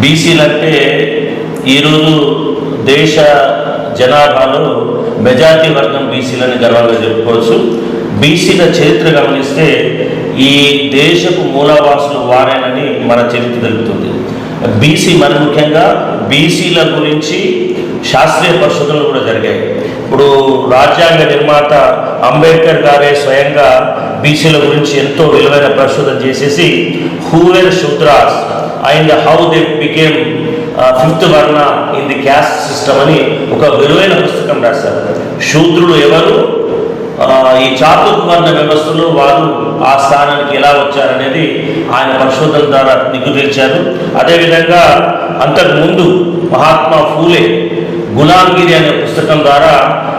బీసీలు అంటే ఈరోజు దేశ జనాభాలో మెజారిటీ వర్గం బీసీలని గర్వంగా చెప్పుకోవచ్చు. బీసీల చరిత్ర గమనిస్తే ఈ దేశపు మూలవాసులు వారేనని మన చరిత్ర తెలుపుతుంది. బీసీ మరి ముఖ్యంగా బీసీల గురించి శాస్త్రీయ పరిశోధనలు కూడా జరిగాయి. ఇప్పుడు రాజ్యాంగ నిర్మాత అంబేద్కర్ గారే స్వయంగా బీసీల గురించి ఎంతో విలువైన పరిశోధన చేసేసి who were Shudras and how they became fifth varna in the caste system అని ఒక విలువైన పుస్తకం రాశారు. శూద్రులు ఎవరు, ఈ చాతుర్వర్ణ వ్యవస్థలో వారు ఆ స్థానానికి ఎలా వచ్చారనేది ఆయన పరిశోధన ద్వారా నిగ్గుతీర్చారు. అదేవిధంగా అంతకుముందు మహాత్మా ఫూలే గులాంగిరి అనే పుస్తకం ద్వారా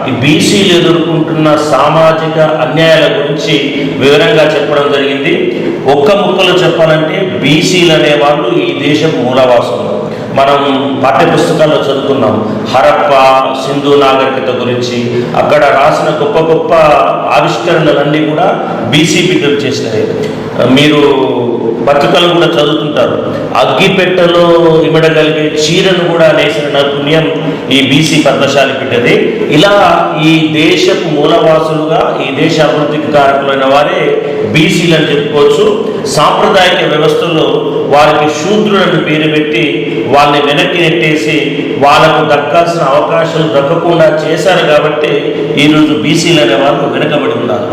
ఈ బీసీలు ఎదుర్కొంటున్న సామాజిక అన్యాయాల గురించి వివరంగా చెప్పడం జరిగింది. ఒక్క ముక్కలో చెప్పాలంటే బీసీలు అనేవాళ్ళు ఈ దేశపు మూలవాసులు. మనం పాఠ్యపుస్తకాల్లో చదువుకున్నాం హరప్ప సింధు నాగరికత గురించి. అక్కడ రాసిన గొప్ప గొప్ప ఆవిష్కరణలన్నీ కూడా బీసీ బిడ్డలు చేసినవి. మీరు పత్రికలు కూడా చదువుతుంటారు. అగ్గిపెట్టెలో ఇమడగలిగే చీరను కూడా నేసిన నైపుణ్యం ఈ బీసీ పద్మశాలి బిడ్డది. ఇలా ఈ దేశపు మూలవాసులుగా ఈ దేశ అభివృద్ధికి కారకులైన వారే బీసీలు అని చెప్పుకోవచ్చు. సాంప్రదాయిక వ్యవస్థలో వారికి శూద్రులను పేరు పెట్టి వాళ్ళని వెనక్కి నెట్టేసి వాళ్ళకు దక్కాల్సిన అవకాశాలు దక్కకుండా చేశారు. కాబట్టి ఈరోజు బీసీలు అనే వాళ్ళు వెనకబడి ఉన్నారు.